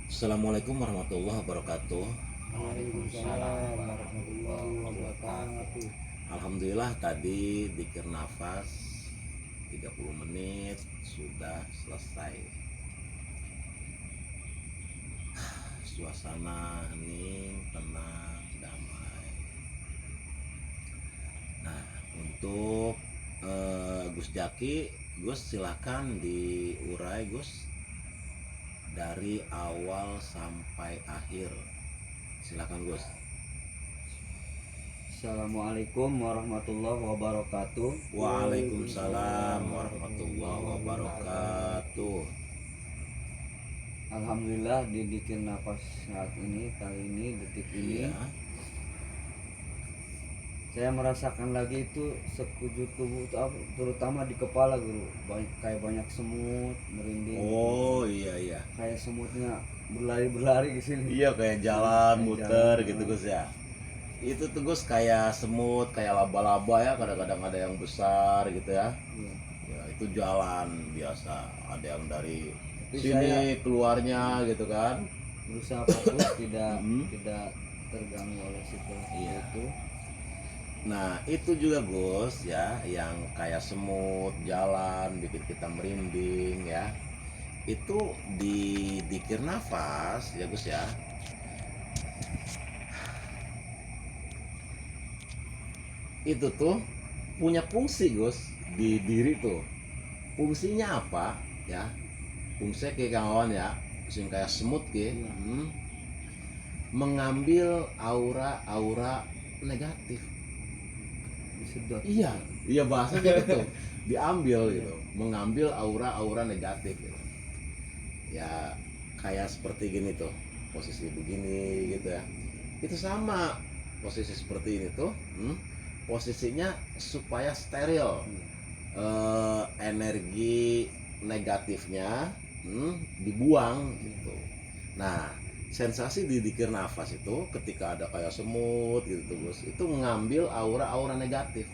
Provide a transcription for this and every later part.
Assalamualaikum warahmatullahi wabarakatuh. Waalaikumsalam warahmatullahi wabarakatuh. Alhamdulillah tadi dikir nafas 30 menit sudah selesai. Suasana hening, tenang, damai. Nah, untuk Gus Jaki, Gus silakan diurai Gus dari awal sampai akhir. Silakan Gus. Assalamualaikum warahmatullahi wabarakatuh. Waalaikumsalam warahmatullahi wabarakatuh. Alhamdulillah di dikir nafas saat ini, kali ini, detik ini, Iya. saya merasakan lagi itu sekujur tubuh, terutama di kepala guru, kayak banyak semut merinding. Oh iya. Kayak semutnya berlari-berlari ke sini. Iya kayak jalan Kayak muter jalan. gitu Gus ya. Itu tuh Gus kayak semut, kayak laba-laba ya, kadang-kadang ada yang besar gitu ya. Iya. Ya itu jalan biasa. Ada yang dari Tapi sini saya keluarnya gitu kan. berusaha fokus tidak Mhm. tidak terganggu oleh situasi Iya. itu. Nah itu juga Gus ya, yang kayak semut jalan bikin kita merinding ya. Itu di dikir nafas ya Gus ya. Itu tuh punya fungsi Gus di diri tuh. Fungsinya apa ya? Fungsinya kayak kawan ya, sing kayak semut ke, mengambil aura-aura negatif. Disedot. Iya bahasanya gitu, diambil gitu, mengambil aura-aura negatif gitu. Ya kayak seperti gini tuh, posisi begini gitu ya. Itu sama posisi seperti ini tuh, posisinya supaya steril. Energi negatifnya dibuang gitu. Nah, sensasi di dikir nafas itu ketika ada kayak semut gitu Gus, itu mengambil aura-aura negatif.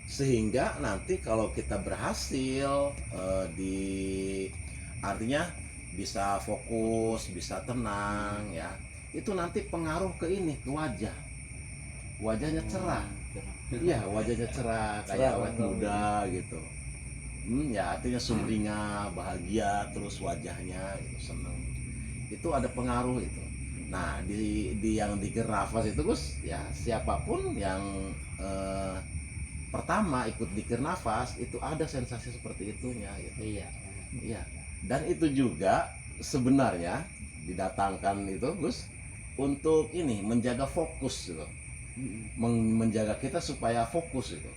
Sehingga nanti kalau kita berhasil di artinya bisa fokus, bisa tenang ya. Itu nanti pengaruh ke ini, ke wajah. Wajahnya cerah. Iya, wajahnya cerah kayak awet muda gitu. Ya artinya sumringah, bahagia, terus wajahnya gitu, seneng. Itu ada pengaruh itu. Nah di yang di nafas itu Gus, ya siapapun yang eh, pertama ikut dikir nafas itu ada sensasi seperti itunya gitu. Iya. Iya. Dan itu juga sebenarnya didatangkan itu Gus untuk ini menjaga fokus gitu. Menjaga kita supaya fokus itu.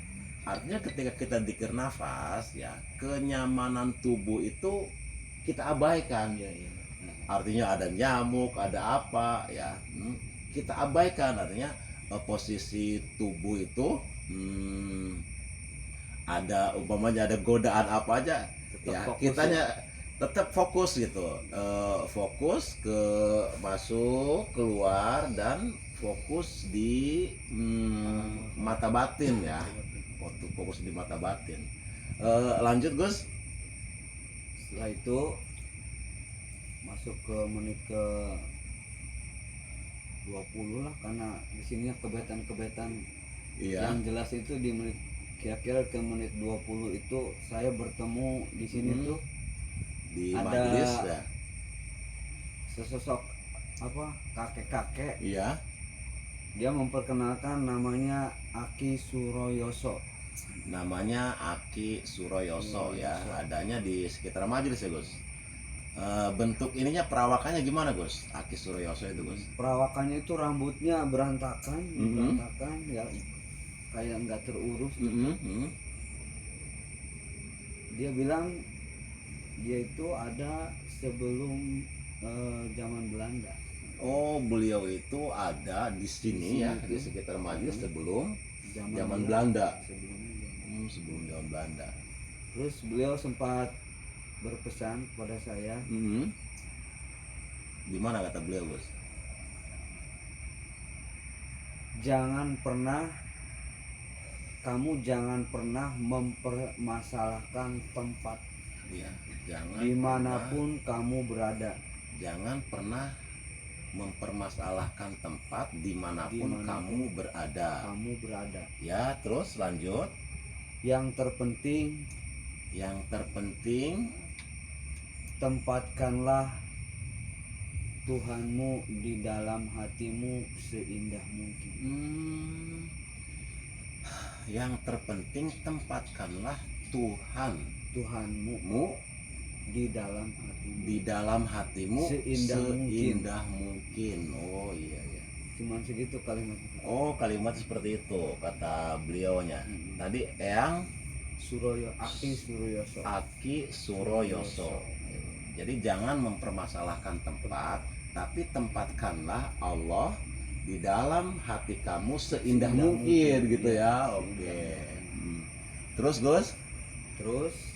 Artinya ketika kita dikir nafas ya, kenyamanan tubuh itu kita abaikan. Iya. Artinya ada nyamuk, ada apa ya, kita abaikan. Artinya posisi tubuh itu ada umpamanya ada godaan apa aja Tetap ya, fokus kitanya tetap fokus gitu. Fokus ke masuk keluar dan fokus di mata batin ya, waktu fokus di mata batin. Lanjut Gus. Setelah itu masuk ke menit ke 20 lah, karena di sini kebetan-kebetan Iya. yang jelas itu di menit, kira-kira ke menit 20 itu saya bertemu di sini tuh Di ada majelis ya. sesosok apa, kakek-kakek. Iya. Dia memperkenalkan namanya Aki Suroyoso. Namanya Aki Suroyoso ya, adanya di sekitar majelis ya Gus. Bentuk ininya perawakannya gimana Gus? Aki Suroyoso itu Gus. Perawakannya itu rambutnya berantakan, ya, kayak nggak terurus. Dia bilang dia itu ada sebelum zaman Belanda. Oh, beliau itu ada di sini ya, di sekitar majelis sebelum zaman Belanda. Sebelum zaman Belanda. Terus beliau sempat berpesan kepada saya, Gimana kata beliau Gus? kamu jangan pernah mempermasalahkan tempat Iya, jangan dimanapun kamu berada. jangan pernah mempermasalahkan tempat dimanapun kamu berada. Ya, terus lanjut. Yang terpenting tempatkanlah Tuhanmu di dalam hatimu seindah mungkin. Yang terpenting tempatkanlah Tuhanmu di dalam hatimu seindah mungkin. Oh iya. Cuman segitu kalimatnya. Oh, kalimat seperti itu kata beliaunya. Tadi Eyang Aki Suroyoso. Jadi jangan mempermasalahkan tempat, tapi tempatkanlah Allah di dalam hati kamu seindah mungkin gitu ya. Oke. Terus Gus? Terus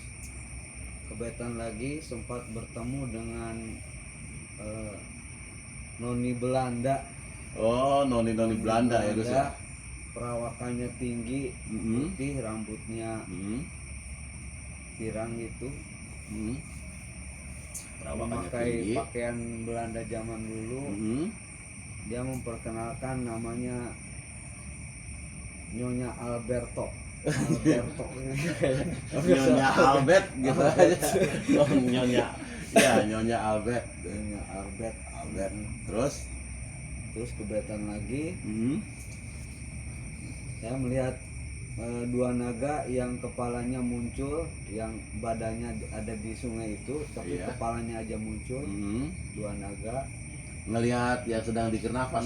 kebetulan lagi sempat bertemu dengan noni Belanda. Oh, noni Belanda ya Gus ya. Perawakannya tinggi, putih, rambutnya pirang gitu. Memakai pakaian Belanda zaman dulu. Dia memperkenalkan namanya Nyonya Alberto. Nyonya Albert gitu aja. Oh, Nyonya Albert. Terus kebetulan lagi saya melihat dua naga yang kepalanya muncul, yang badannya ada di sungai itu, tapi kepalanya aja muncul. Dua naga ngelihat yang sedang dikir nafas.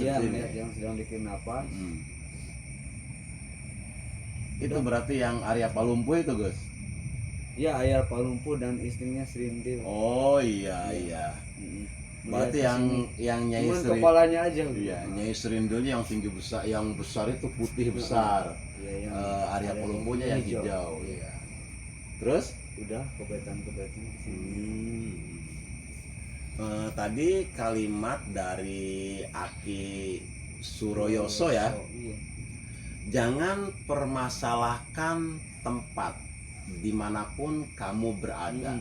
Itu berarti yang Arya Palumpu itu Gus? Iya, Arya Palumpu dan istrinya Serintil. Oh iya. Berarti yang Nyai Serintil kepalanya aja. Iya, Nyai Serintilnya yang tinggi besar, yang besar itu putih besar. Arya Palumpunya yang hijau. Iya. Terus? Udah kebetulan tadi kalimat dari Aki Suroyoso ya. Jangan permasalahkan tempat dimanapun kamu berada.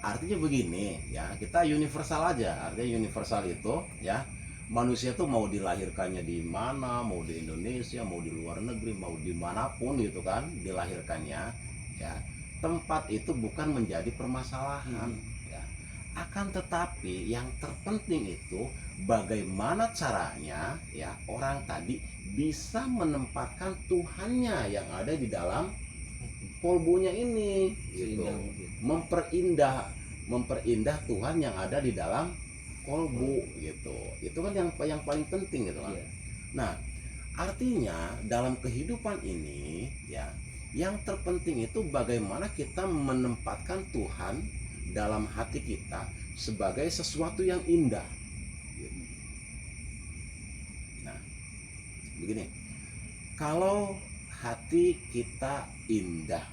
Artinya begini ya, kita universal aja. Artinya universal itu ya, manusia itu mau dilahirkannya di mana, mau di Indonesia, mau di luar negeri, mau dimanapun gitu kan dilahirkannya ya. Tempat itu bukan menjadi permasalahan ya. Akan tetapi yang terpenting itu bagaimana caranya ya orang tadi bisa menempatkan Tuhannya yang ada di dalam kolbunya ini gitu. Memperindah Tuhan yang ada di dalam kolbu gitu. Itu kan yang paling penting gitu kan. Nah, artinya dalam kehidupan ini ya, yang terpenting itu bagaimana kita menempatkan Tuhan dalam hati kita sebagai sesuatu yang indah. Nah, begini, kalau hati kita indah,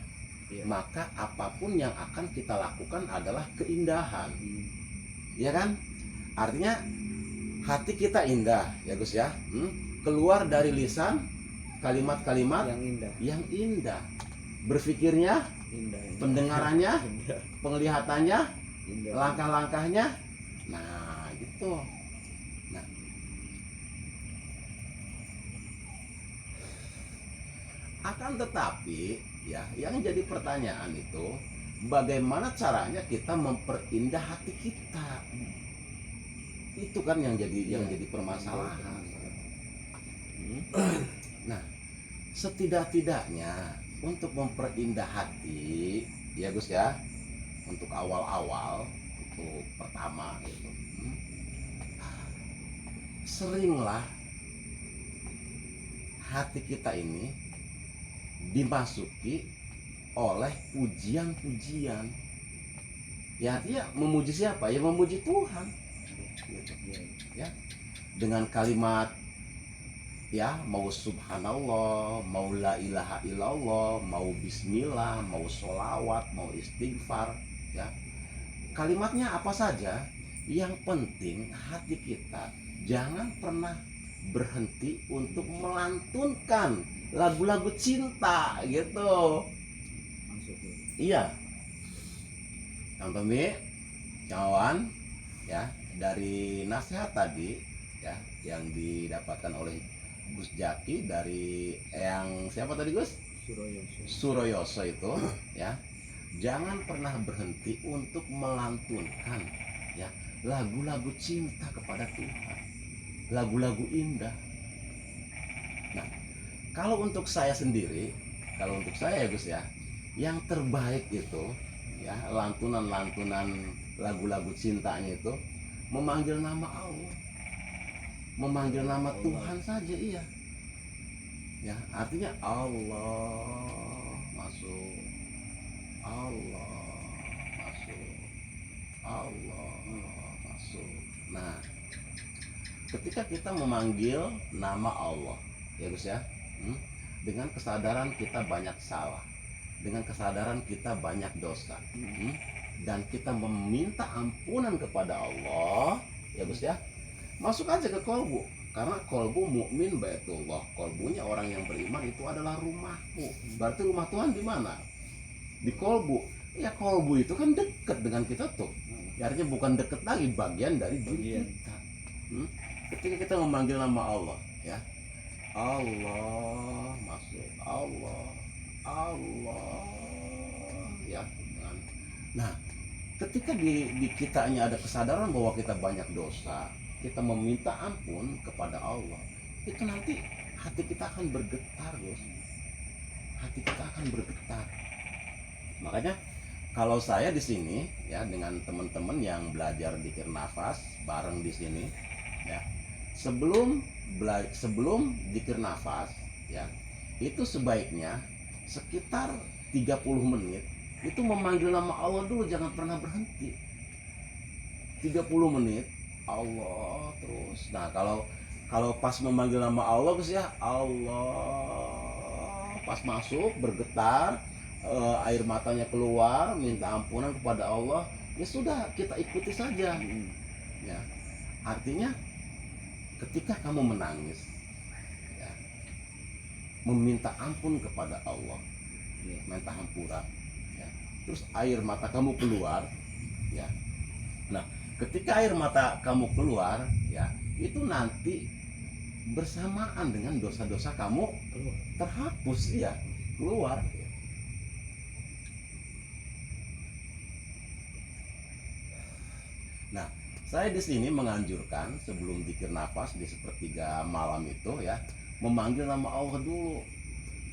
maka apapun yang akan kita lakukan adalah keindahan, ya kan? Artinya hati kita indah, ya Gus ya. Keluar dari lisan kalimat-kalimat yang indah. Berpikirnya indah. Pendengarannya, penglihatannya, langkah-langkahnya, nah gitu. Nah, akan tetapi ya, yang jadi pertanyaan itu bagaimana caranya kita memperindah hati kita. Itu kan yang jadi permasalahan. Nah, setidak-tidaknya untuk memperindah hati ya Gus ya, untuk awal-awal, untuk pertama gitu, seringlah hati kita ini dimasuki oleh pujian-pujian. Ya, artinya memuji siapa? Ya memuji Tuhan. Ya, dengan kalimat ya, mau subhanallah, mau la ilaha illallah, mau bismillah, mau sholawat, mau istighfar ya. Kalimatnya apa saja, yang penting hati kita jangan pernah berhenti untuk melantunkan lagu-lagu cinta gitu. Iya. Yang pemi, kawan ya, dari nasihat tadi ya yang didapatkan oleh Gus Jaki dari yang siapa tadi Gus? Suroyoso itu ya, jangan pernah berhenti untuk melantunkan ya lagu-lagu cinta kepada Tuhan, lagu-lagu indah. Nah, kalau untuk saya sendiri, kalau untuk saya ya Gus ya, yang terbaik itu ya lantunan-lantunan lagu-lagu cintanya itu memanggil nama Allah, memanggil nama Tuhan saja, iya. Ya, artinya Allah masuk, Allah masuk, Allah masuk. Nah, ketika kita memanggil nama Allah, ya Gus ya, dengan kesadaran kita banyak salah, dengan kesadaran kita banyak dosa, dan kita meminta ampunan kepada Allah, ya Gus ya, masuk aja ke kolbu. Karena kolbu mukmin baitullah, kolbunya orang yang beriman itu adalah rumahmu. Berarti rumah Tuhan di mana? Di kolbu. Ya kolbu itu kan dekat dengan kita tuh. Ya, artinya bukan dekat lagi, bagian dari diri kita. Ketika kita memanggil nama Allah, ya Allah masuk, Allah, Allah, ya. Nah, ketika di kitanya ada kesadaran bahwa kita banyak dosa, kita meminta ampun kepada Allah, itu nanti hati kita akan bergetar, Gus. Hati kita akan bergetar. Makanya kalau saya di sini ya dengan teman-teman yang belajar dzikir nafas bareng di sini ya, sebelum dzikir nafas ya, itu sebaiknya sekitar 30 menit itu memanggil nama Allah dulu, jangan pernah berhenti. 30 menit Allah terus. Nah, kalau pas memanggil nama Allah Gus ya, Allah, pas masuk bergetar, air matanya keluar, minta ampunan kepada Allah, ya sudah, kita ikuti saja. Ya. Artinya ketika kamu menangis ya, meminta ampun kepada Allah, ya, minta hampura ya, terus air mata kamu keluar ya. Nah, ketika air mata kamu keluar ya, itu nanti bersamaan dengan dosa-dosa kamu terhapus ya, keluar. Nah, saya di sini menganjurkan sebelum dzikir nafas di sepertiga malam itu ya, memanggil nama Allah dulu.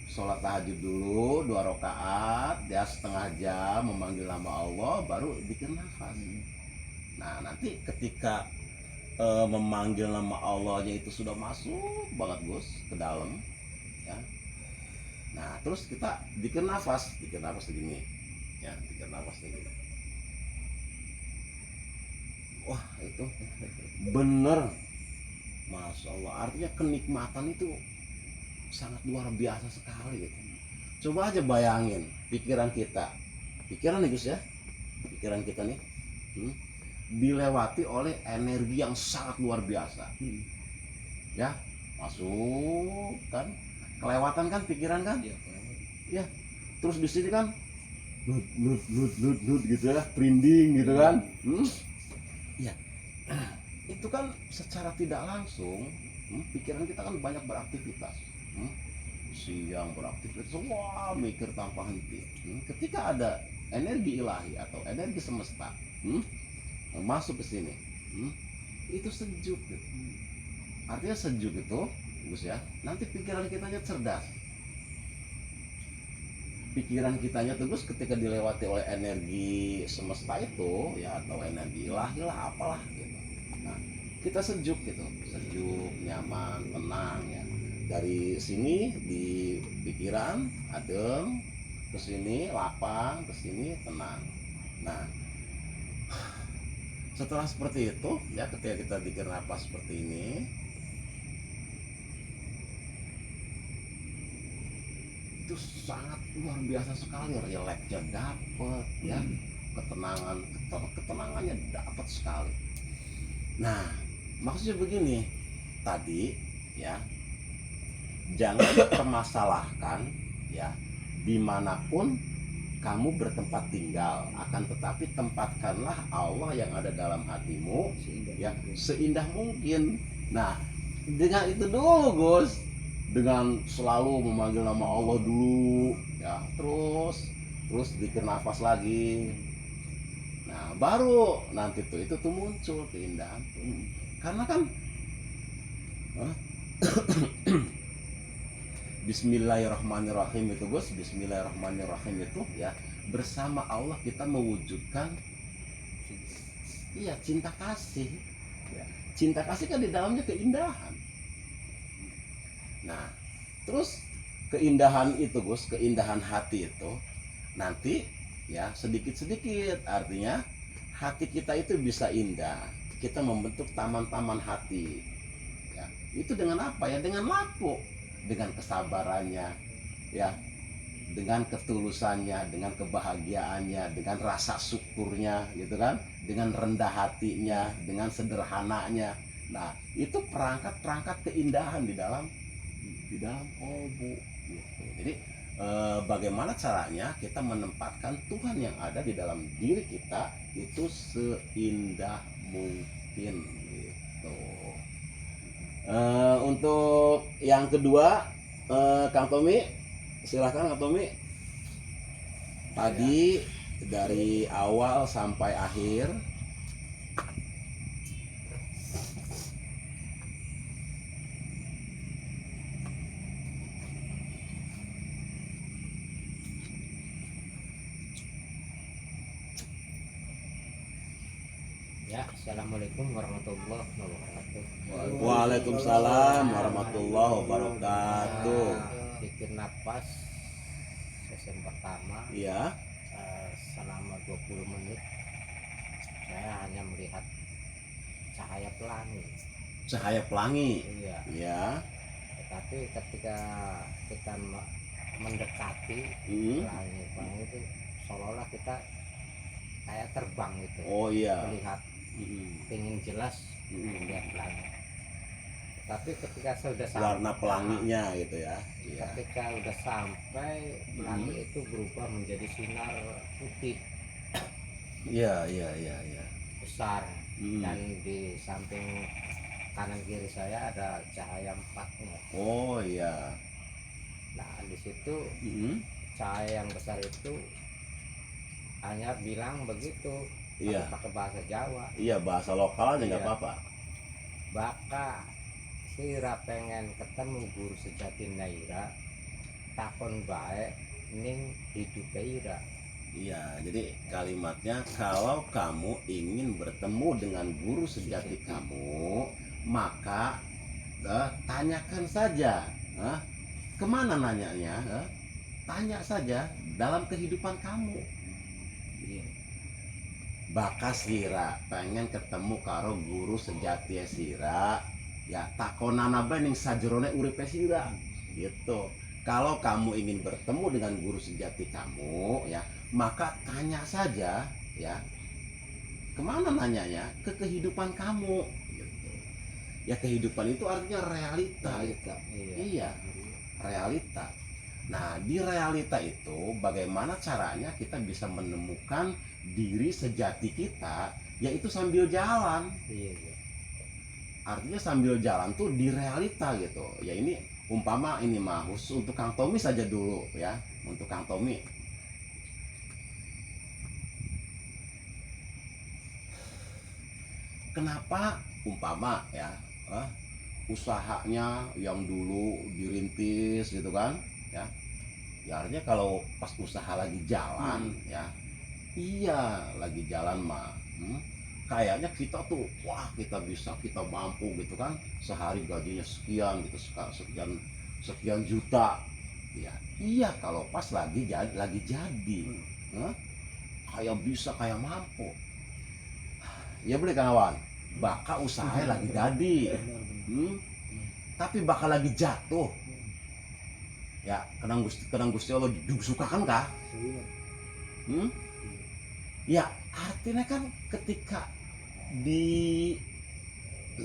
Sholat tahajud dulu 2 rakaat ya, setengah jam memanggil nama Allah, baru dzikir nafas. Nah, nanti ketika memanggil nama Allahnya itu sudah masuk banget Gus ke dalam ya. Nah, terus kita dzikir nafas segini ya, dzikir nafas segini. Wah, itu bener, Masya Allah, artinya kenikmatan itu sangat luar biasa sekali gitu. Coba aja bayangin pikiran nih Gus ya, pikiran kita nih dilewati oleh energi yang sangat luar biasa ya, masuk kan, kelewatan kan pikiran kan ya, terus di sini kan lut gitu ya, merinding gitu kan ya. Itu kan secara tidak langsung pikiran kita kan banyak beraktivitas, siang beraktivitas, wah mikir tanpa henti. Ketika ada energi ilahi atau energi semesta masuk ke sini, itu sejuk gitu. Artinya sejuk itu Gus ya, nanti pikiran kitanya cerdas. Pikiran kitanya tuh Gus ketika dilewati oleh energi semesta itu ya, atau energi ilahi lah apalah gitu. Nah, kita sejuk gitu, sejuk, nyaman, tenang ya. Dari sini di pikiran adem, ke sini lapang, ke sini tenang. Nah, setelah seperti itu ya, ketika kita dzikir nafas seperti ini, itu sangat luar biasa sekali, relaxnya dapet ya, ketenangannya dapat sekali. Nah, maksudnya begini tadi ya, jangan permasalahkan ya dimanapun kamu bertempat tinggal, akan tetapi tempatkanlah Allah yang ada dalam hatimu ya seindah mungkin. Nah, dengan itu dulu Gus, dengan selalu memanggil nama Allah dulu ya, terus dikir nafas lagi. Nah, baru nanti itu tuh muncul keindahan tuh. Karena kan Bismillahirrahmanirrahim itu Gus, Bismillahirrahmanirrahim itu ya, bersama Allah kita mewujudkan cinta kasih ya. Cinta kasih kan di dalamnya keindahan. Nah, terus keindahan itu Gus, keindahan hati itu nanti ya sedikit-sedikit, artinya hati kita itu bisa indah. Kita membentuk taman-taman hati ya. Itu dengan apa ya? Dengan laku, dengan kesabarannya ya, dengan ketulusannya, dengan kebahagiaannya, dengan rasa syukurnya gitu kan, dengan rendah hatinya, dengan sederhananya. Nah, itu perangkat-perangkat keindahan di dalam kolbu gitu. Jadi bagaimana caranya kita menempatkan Tuhan yang ada di dalam diri kita itu seindah mungkin gitu. Untuk yang kedua, Kang Tommy, silahkan Kang Tommy. Tadi dari awal sampai akhir. Ya, assalamualaikum warahmatullahi wabarakatuh. Waalaikumsalam warahmatullahi wabarakatuh. Bikin napas sesi pertama Iya. selama 20 menit saya hanya melihat cahaya pelangi. Cahaya pelangi. Iya. Iya. Tetapi ketika kita mendekati pelangi itu seolah-olah kita kayak terbang gitu. Oh iya. Melihat ingin jelas melihat pelangi. Tapi ketika saya sudah sampai, Warna pelanginya gitu ya. Iya. ketika sudah sampai pelangi itu berubah menjadi sinar putih Iya. besar, dan di samping kanan kiri saya ada cahaya empatnya. Oh iya. Nah, di situ cahaya yang besar itu hanya bilang begitu, Iya. pakai bahasa Jawa. Iya, bahasa lokal aja nggak Iya. apa-apa. Baka sira pengen ketemu guru sejati naira, takon baik ning hidup ira. Iya, jadi kalimatnya kalau kamu ingin bertemu dengan guru sejati kamu, maka tanyakan saja. Kemana nanyanya? Tanya saja dalam kehidupan kamu. Baka sira pengen ketemu karo guru sejati sira, ya takonana bae ning sajrone uripe sira gitu. Kalau kamu ingin bertemu dengan guru sejati kamu ya, maka tanya saja ya. Kemana nanyanya? Ke kehidupan kamu gitu. Ya kehidupan itu artinya realita. Iya, realita. Nah, di realita itu bagaimana caranya kita bisa menemukan diri sejati kita, yaitu sambil jalan. Iya. Artinya sambil jalan tuh di realita gitu. Ya ini umpama ini mah khusus untuk Kang Tommy saja dulu ya. Untuk Kang Tommy. Kenapa umpama ya usahanya yang dulu dirintis gitu kan ya. Ya artinya kalau pas usaha lagi jalan ya, iya lagi jalan mah kayaknya kita tuh wah kita bisa, kita mampu gitu kan, sehari gajinya sekian gitu, sekian juta ya. Iya kalau pas lagi jadi kayak bisa, kayak mampu ya, boleh kawan, bakal usahanya lagi jadi tapi bakal lagi jatuh ya, kenang Gusti Allah disukakan kah? Ya artinya kan ketika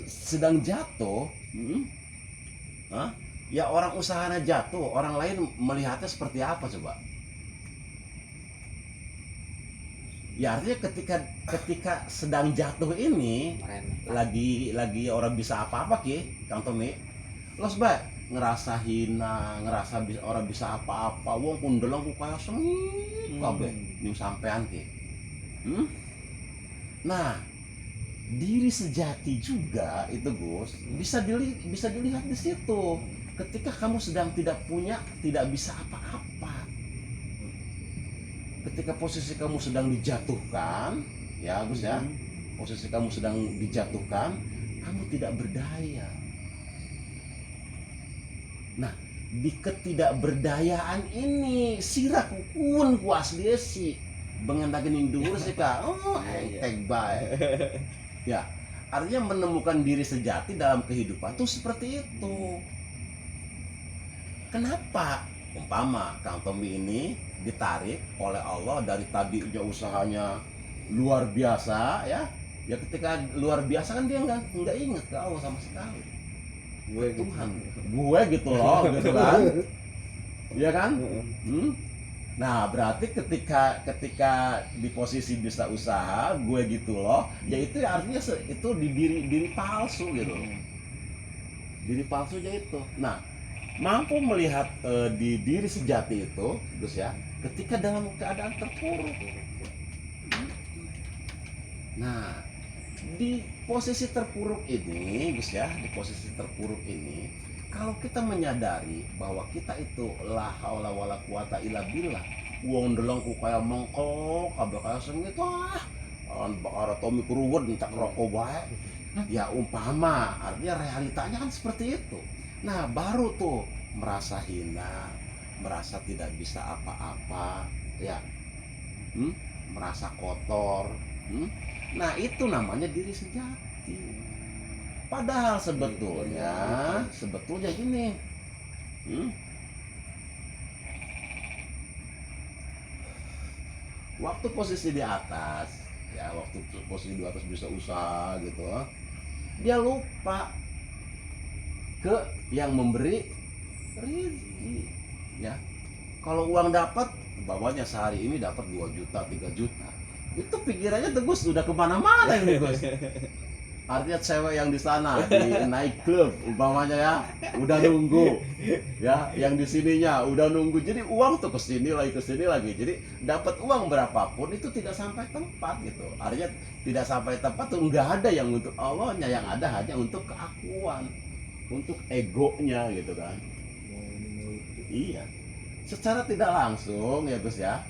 sedang jatuh ya orang usahanya jatuh, orang lain melihatnya seperti apa coba? Ya artinya ketika sedang jatuh ini lagi orang bisa apa-apa ki Kang Tommy lo sebab ngerasa hina, ngerasa orang bisa apa-apa, wong kundelang ku kaya sengit kabeh ning sampean ki. Nah, diri sejati juga itu Gus bisa dilihat di situ. Ketika kamu sedang tidak punya, tidak bisa apa-apa. Ketika posisi kamu sedang dijatuhkan, ya Gus ya, posisi kamu sedang dijatuhkan, kamu tidak berdaya. Nah, di ketidakberdayaan ini sirah kukun kuas dia sih bengendagening dhuwur sih Kak. Oh, enteng bae. Ya, artinya menemukan diri sejati dalam kehidupan tuh seperti itu. Kenapa? Umpama Kang Tommy ini ditarik oleh Allah dari tadinya usahanya luar biasa ya. Ya ketika luar biasa kan dia nggak ingat ke Allah sama sekali. Tuhan, gue gitu loh, gitu kan? Iya kan? Nah berarti ketika di posisi bisa usaha, gue gitu loh, ya itu artinya itu di diri palsu gitu. Diri palsunya itu. Nah mampu melihat di diri sejati itu, Gus ya, ketika dalam keadaan terpuruk. Nah, di posisi terpuruk ini, Gus ya, di posisi terpuruk ini, kalau kita menyadari bahwa kita itu la haula wala quwata illa billah, wong ndeleng ku kaya mengkok, kabeh kaya sengit an bakara Tommy kuruwet entak rokok bae. Ya umpama, artinya realitanya kan seperti itu. Nah baru tuh merasa hina, merasa tidak bisa apa-apa, ya, merasa kotor. Nah itu namanya diri sejati. Padahal sebetulnya gini, waktu posisi di atas, ya waktu posisi di atas bisa usaha gitu, dia lupa ke yang memberi rezeki ya. Kalau uang dapat bawahnya sehari ini dapat 2 juta 3 juta, itu pikirannya Gus udah kemana-mana ini Gus. Artinya cewek yang di sana di naik klub umpamanya ya udah nunggu ya, yang di sininya udah nunggu, jadi uang tuh kesini lagi, jadi dapat uang berapapun itu tidak sampai tempat gitu. Artinya tidak sampai tempat tuh, nggak ada yang untuk Allahnya, yang ada hanya untuk keakuan, untuk egonya gitu kan. Iya, secara tidak langsung ya Gus ya,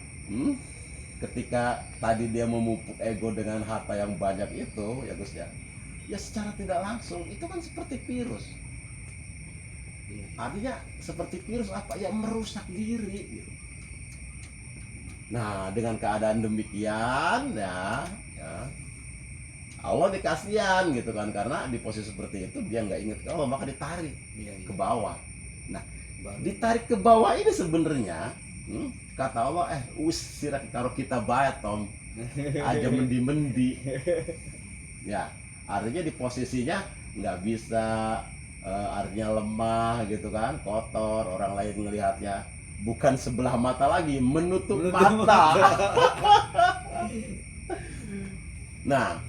ketika tadi dia memupuk ego dengan harta yang banyak itu ya Gus ya, ya secara tidak langsung itu kan seperti virus. Artinya seperti virus apa ya, merusak diri gitu. Nah dengan keadaan demikian ya Allah dikasihan gitu kan, karena di posisi seperti itu dia nggak ingat ke Allah, maka ditarik ke bawah. Nah ditarik ke bawah ini sebenarnya kata Allah usir karo kita bayar Tom aja mendi ya, artinya di posisinya nggak bisa, artinya lemah gitu kan, kotor, orang lain melihatnya bukan sebelah mata lagi, menutup mata. Nah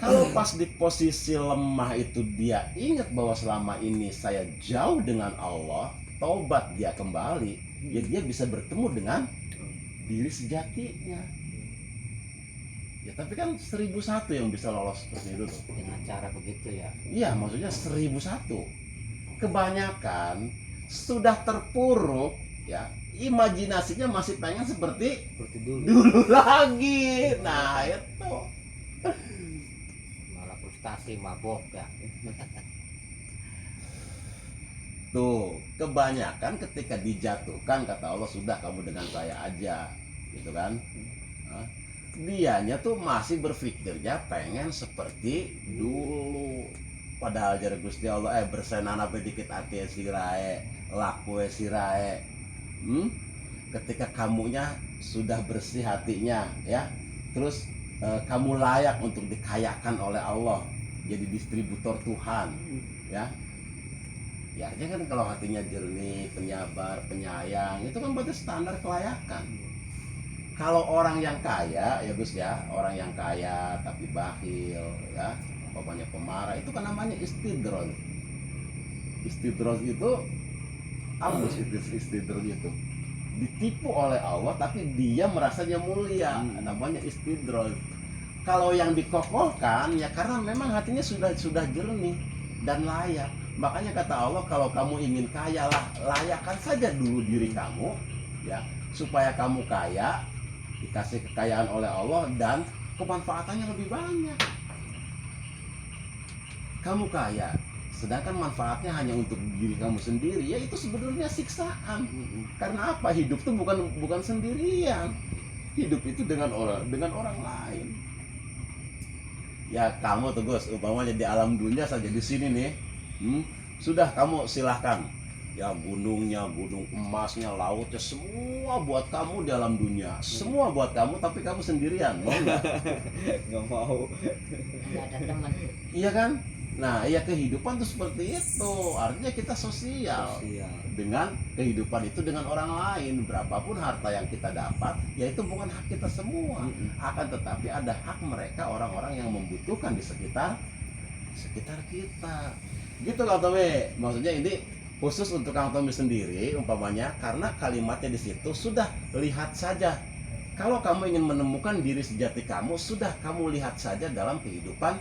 kalau pas di posisi lemah itu dia ingat bahwa selama ini saya jauh dengan Allah, taubat dia kembali, ya dia bisa bertemu dengan diri sejatinya. Ya tapi kan 1001 yang bisa lolos seperti itu tuh. Dengan cara begitu ya. Iya maksudnya 1001. Kebanyakan sudah terpuruk ya, imajinasinya masih pengen seperti dulu lagi. Nah itu malah frustasi, mabok ya. tuh, kebanyakan ketika dijatuhkan kata Allah sudah kamu dengan saya aja gitu kan. Dianya tuh masih berpikirnya pengen seperti dulu, padahal jare Gusti Allah bersenana dikit ati sirae laku sirae. Ketika kamunya sudah bersih hatinya ya, terus kamu layak untuk dikayakan oleh Allah, jadi distributor Tuhan ya. Ya artinya kan kalau hatinya jernih, penyabar, penyayang, itu kan berarti standar kelayakan. Kalau orang yang kaya ya Gus ya, orang yang kaya tapi bakhil ya, umpamanya pemarah, itu kan namanya istidroj. Istidroj itu apa sih istidroj itu? Ditipu oleh Allah tapi dia merasanya mulia, namanya istidroj. Kalau yang dikokohkan ya karena memang hatinya sudah jernih dan layak. Makanya kata Allah, kalau kamu ingin kaya lah, layakkan saja dulu diri kamu ya, supaya kamu kaya, dikasih kekayaan oleh Allah dan kemanfaatannya lebih banyak. Kamu kaya sedangkan manfaatnya hanya untuk diri kamu sendiri, ya itu sebenarnya siksaan. Karena apa? Hidup itu bukan sendirian. Hidup itu dengan orang lain. Ya kamu tuh Gus, umpamanya di alam dunia saja di sini nih, sudah kamu silahkan ya, gunungnya, gunung emasnya, lautnya, semua buat kamu di alam dunia, semua buat kamu, tapi kamu sendirian, mau nggak? Nggak mau. nggak ada teman. Iya kan? Nah, ya kehidupan tuh seperti itu. Artinya kita sosial dengan kehidupan itu dengan orang lain. Berapapun harta yang kita dapat, ya itu bukan hak kita semua. Akan tetapi ada hak mereka, orang-orang yang membutuhkan di sekitar kita. Gitu Kang Tommy. Maksudnya ini khusus untuk Kang Tommy sendiri umpamanya, karena kalimatnya di situ sudah lihat saja. Kalau kamu ingin menemukan diri sejati kamu, sudah kamu lihat saja dalam kehidupan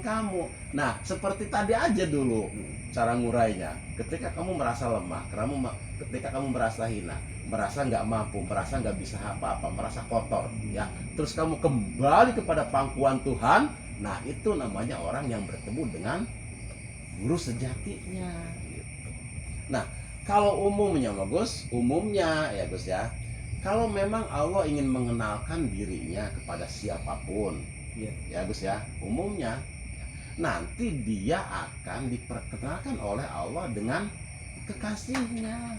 kamu. Nah, seperti tadi aja dulu cara ngurainya. Ketika kamu merasa lemah, ketika kamu merasa hina, merasa nggak mampu, merasa nggak bisa apa-apa, merasa kotor, ya. Terus kamu kembali kepada pangkuan Tuhan. Nah, itu namanya orang yang bertemu dengan guru sejatinya. Gitu. Nah, kalau umumnya, umumnya ya Gus ya, kalau memang Allah ingin mengenalkan dirinya kepada siapapun, ya Gus ya, umumnya nanti dia akan diperkenalkan oleh Allah dengan kekasihnya.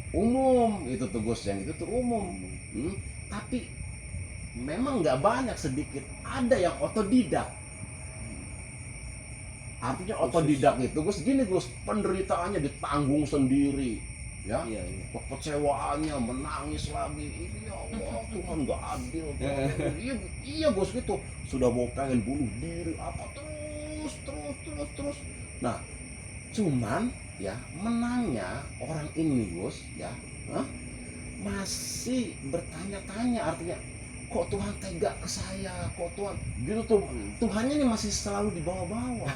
Umum itu tuh Gus, yang itu tuh umum. Tapi memang nggak banyak, sedikit ada yang otodidak. Artinya otodidak itu Gus gini Gus, penderitaannya ditanggung sendiri, ya, kekecewaannya menangis lagi, ini ya Allah Tuhan nggak adil, iya Gus gitu, sudah mau pengen bunuh diri apa terus. Nah, cuman ya menangnya orang ini Gus ya, masih bertanya-tanya, artinya kok Tuhan tega ke saya, kok Tuhan gitu tuh, Tuhannya ini masih selalu di bawah-bawah.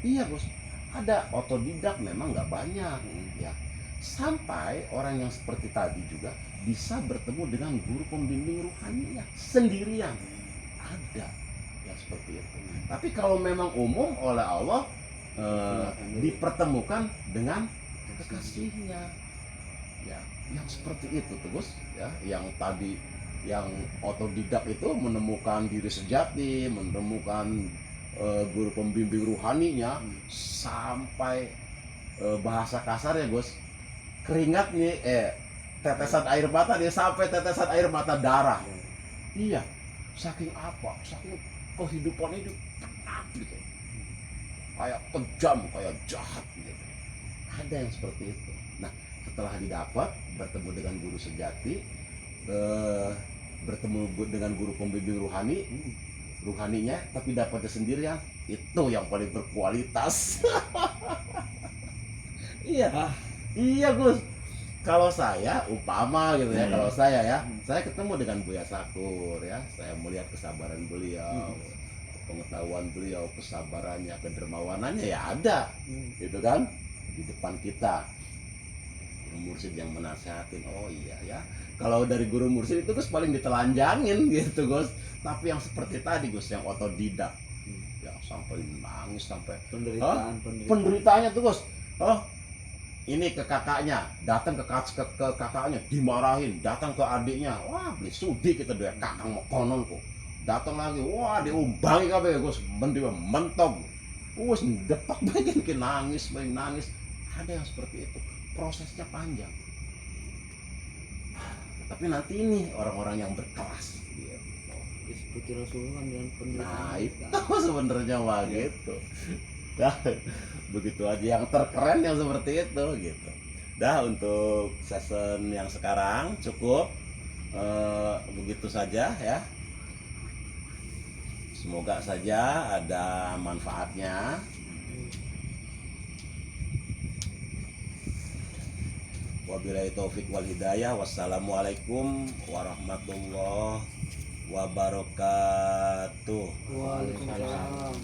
Iya Gus, ada otodidak memang nggak banyak ya. Sampai orang yang seperti tadi juga bisa bertemu dengan guru pembimbing rohaninya sendirian, ada yang seperti itu. Tapi kalau memang umum oleh Allah dipertemukan dengan kekasihnya, ya, yang seperti itu terus ya, yang tadi yang otodidak itu menemukan diri sejati, menemukan guru pembimbing rohaninya, sampai bahasa kasar ya Gus, keringat nih tetesan air mata dia, sampai tetesan air mata darah. Iya, saking apa? Saking kehidupan itu berat gitu, kayak kejam, kayak jahat gitu. Ada yang seperti itu. Nah, setelah didapat, bertemu dengan guru sejati, bertemu dengan guru pembimbing rohaninya, tapi dapatnya sendirian, itu yang paling berkualitas. Iya Gus. Kalau saya umpama gitu ya, kalau saya ketemu dengan Buya Sakur ya, saya melihat kesabaran beliau, pengetahuan beliau, kesabarannya, kedermawanannya ya ada, gitu kan, di depan kita. Mursyid yang menasehatin, oh iya ya. Kalau dari guru mursyid itu Gus paling ditelanjangin gitu Gus. Tapi yang seperti tadi Gus, yang otodidak, yang sampai nangis, sampai penderitaannya tuh Gus. Ini ke kakaknya, datang ke kakaknya dimarahin, datang ke adiknya, wah beli sudi kita deh, kakang mau konon kok. Datang lagi, wah diumbangi kabeh Gus, mentok. Wes depak bagian nangis. Ada yang seperti itu. Prosesnya panjang, tapi nanti ini orang-orang yang berkelas gitu. Seperti Rasulullah dengan penderitaan. Nah itu sebenarnya mah gitu. Dah, begitu aja yang terkeren yang seperti itu gitu. Dah, untuk season yang sekarang cukup. begitu saja ya. Semoga saja ada manfaatnya. Wabillahi taufik wal hidayah. Wassalamualaikum warahmatullahi wabarakatuh. Waalaikumsalam.